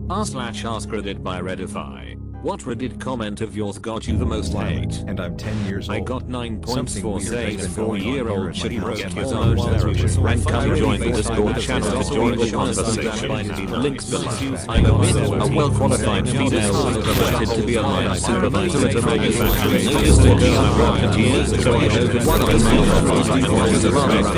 r/askreddit by Reddify. What Reddit comment of yours got you the most hate? And I'm 10 years old. I got 9 points Something for weird saying has a been going on 4-year-old here should in my broke house. his nose therapist and come join the Discord channel to join the conversation. Links below. I omit a well-qualified female was promoted to be a line supervisor at a manufacturing logistics years ago. I know that one of the male was a rather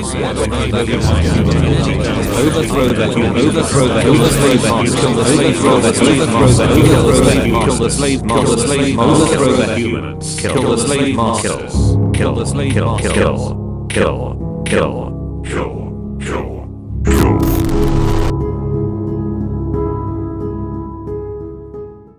overthrow that human, overthrow that master, kill the slave master, kill the slave master, kill the slave master, overthrow the humans, kill the slave masters, kill the slave masters, kill.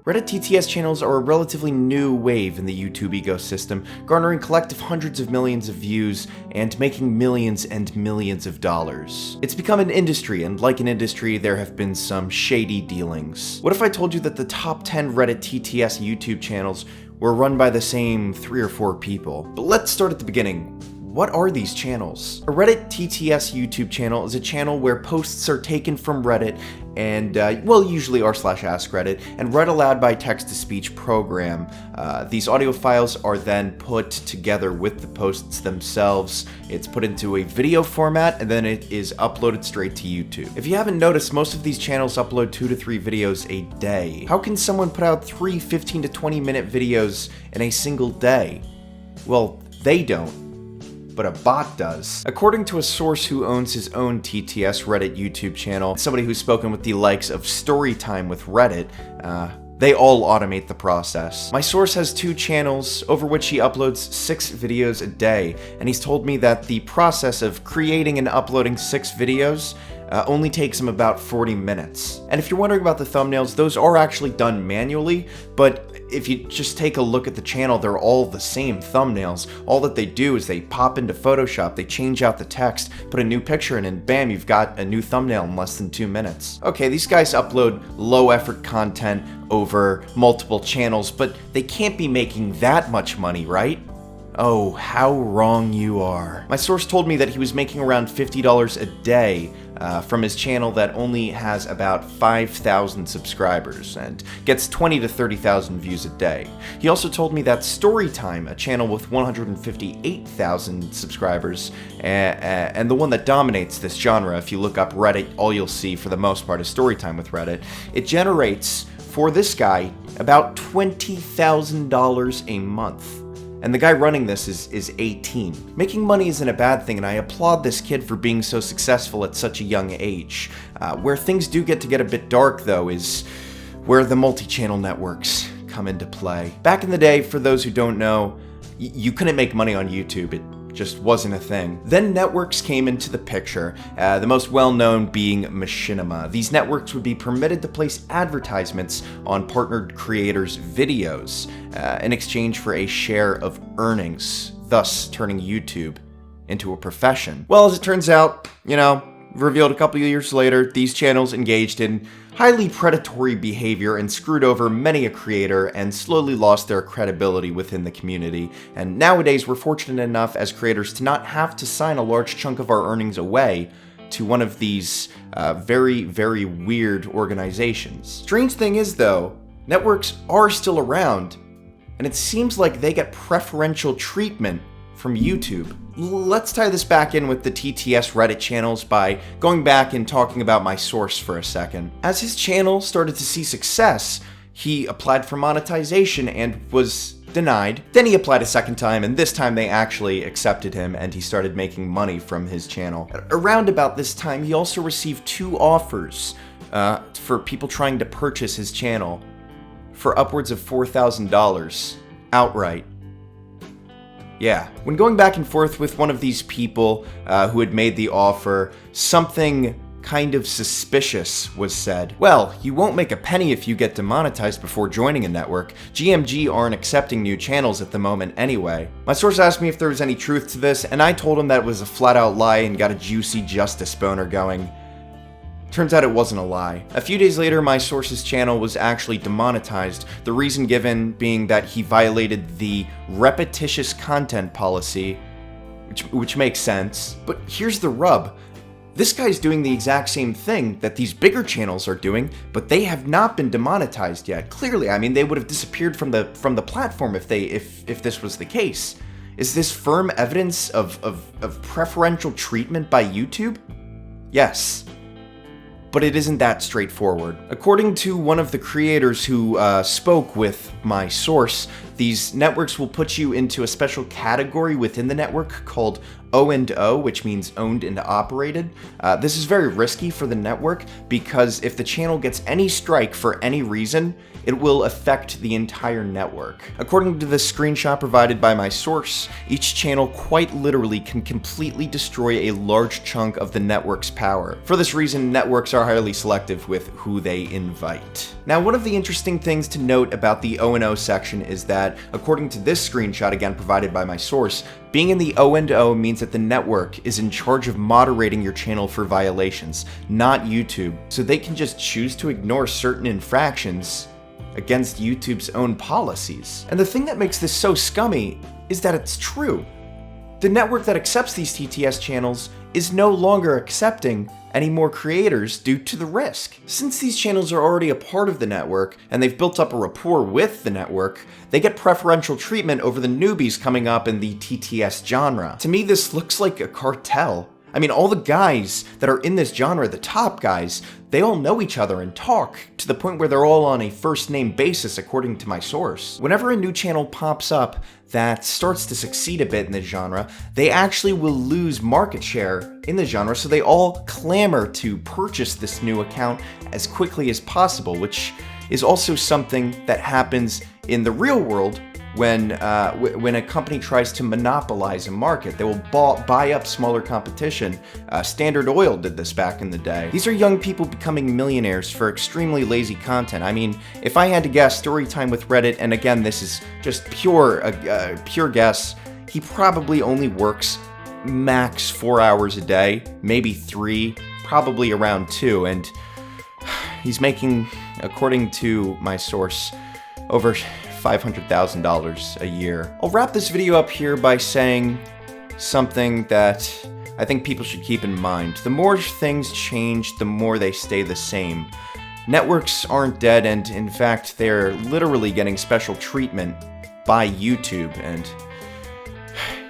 Reddit TTS channels are a relatively new wave in the YouTube ecosystem, garnering collective hundreds of millions of views and making millions and millions of dollars. It's become an industry, and like an industry, there have been some shady dealings. What if I told you that the top 10 Reddit TTS YouTube channels were run by the same 3 or 4 people? But let's start at the beginning. What are these channels? A Reddit TTS YouTube channel is a channel where posts are taken from Reddit and, usually r/askreddit, and read aloud by text-to-speech program. These audio files are then put together with the posts themselves. It's put into a video format, and then it is uploaded straight to YouTube. If you haven't noticed, most of these channels upload 2 to 3 videos a day. How can someone put out 3 15 to 20-minute videos in a single day? Well, they don't, but a bot does. According to a source who owns his own TTS Reddit YouTube channel, somebody who's spoken with the likes of Storytime with Reddit, they all automate the process. My source has 2 channels over which he uploads 6 videos a day, and he's told me that the process of creating and uploading 6 videos only takes him about 40 minutes. And if you're wondering about the thumbnails, those are actually done manually, but if you just take a look at the channel, they're all the same thumbnails. All that they do is they pop into Photoshop, they change out the text, put a new picture in, and bam, you've got a new thumbnail in less than 2 minutes. Okay, these guys upload low-effort content over multiple channels, but they can't be making that much money, right? Oh, how wrong you are. My source told me that he was making around $50 a day from his channel that only has about 5,000 subscribers and gets 20 to 30,000 views a day. He also told me that Storytime, a channel with 158,000 subscribers, and the one that dominates this genre, if you look up Reddit, all you'll see for the most part is Storytime with Reddit, it generates, for this guy, about $20,000 a month. And the guy running this is 18. Making money isn't a bad thing, and I applaud this kid for being so successful at such a young age. Where things do get a bit dark, though, is where the multi-channel networks come into play. Back in the day, for those who don't know, you couldn't make money on YouTube. It just wasn't a thing. Then networks came into the picture, the most well-known being Machinima. These networks would be permitted to place advertisements on partnered creators' videos in exchange for a share of earnings, thus turning YouTube into a profession. Well, as it turns out, revealed a couple of years later, these channels engaged in highly predatory behavior and screwed over many a creator and slowly lost their credibility within the community. And nowadays, we're fortunate enough as creators to not have to sign a large chunk of our earnings away to one of these very, very weird organizations. Strange thing is, though, networks are still around, and it seems like they get preferential treatment from YouTube. Let's tie this back in with the TTS Reddit channels by going back and talking about my source for a second. As his channel started to see success, he applied for monetization and was denied. Then he applied a second time, and this time they actually accepted him, and he started making money from his channel. Around about this time, he also received 2 offers for people trying to purchase his channel for upwards of $4,000 outright. Yeah. When going back and forth with one of these people who had made the offer, something kind of suspicious was said. Well, you won't make a penny if you get demonetized before joining a network. GMG aren't accepting new channels at the moment anyway. My source asked me if there was any truth to this, and I told him that it was a flat-out lie and got a juicy justice boner going. Turns out it wasn't a lie. A few days later, my source's channel was actually demonetized, the reason given being that he violated the repetitious content policy, which makes sense. But here's the rub. This guy's doing the exact same thing that these bigger channels are doing, but they have not been demonetized yet. Clearly, I mean, they would have disappeared from the platform if this was the case. Is this firm evidence of preferential treatment by YouTube? Yes. But it isn't that straightforward. According to one of the creators who spoke with my source, these networks will put you into a special category within the network called O&O, which means owned and operated. This is very risky for the network because if the channel gets any strike for any reason, it will affect the entire network. According to the screenshot provided by my source, each channel quite literally can completely destroy a large chunk of the network's power. For this reason, networks are highly selective with who they invite. Now, one of the interesting things to note about the O&O section is that, according to this screenshot again provided by my source, being in the O&O means that the network is in charge of moderating your channel for violations, not YouTube. So they can just choose to ignore certain infractions against YouTube's own policies. And the thing that makes this so scummy is that it's true. The network that accepts these TTS channels is no longer accepting any more creators due to the risk. Since these channels are already a part of the network and they've built up a rapport with the network, they get preferential treatment over the newbies coming up in the TTS genre. To me, this looks like a cartel. I mean, all the guys that are in this genre, the top guys, they all know each other and talk to the point where they're all on a first name basis, according to my source. Whenever a new channel pops up that starts to succeed a bit in the genre, they actually will lose market share in the genre, so they all clamor to purchase this new account as quickly as possible, which is also something that happens in the real world when a company tries to monopolize a market. They will buy up smaller competition. Standard Oil did this back in the day. These are young people becoming millionaires for extremely lazy content. I mean, if I had to guess, story time with Reddit, and again, this is just pure guess, he probably only works max 4 hours a day, maybe 3, probably around 2, and he's making, according to my source, over $500,000 a year. I'll wrap this video up here by saying something that I think people should keep in mind. The more things change, the more they stay the same. Networks aren't dead, and in fact, they're literally getting special treatment by YouTube, and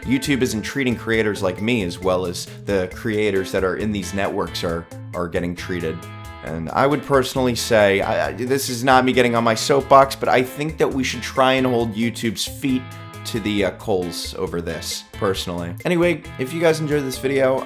YouTube isn't treating creators like me as well as the creators that are in these networks are getting treated. And I would personally say, this is not me getting on my soapbox, but I think that we should try and hold YouTube's feet to the coals over this, personally. Anyway, if you guys enjoyed this video,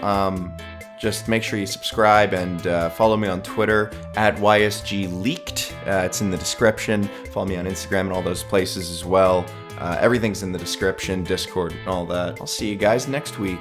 just make sure you subscribe and follow me on Twitter at YSGleaked. It's in the description. Follow me on Instagram and all those places as well. Everything's in the description, Discord, and all that. I'll see you guys next week.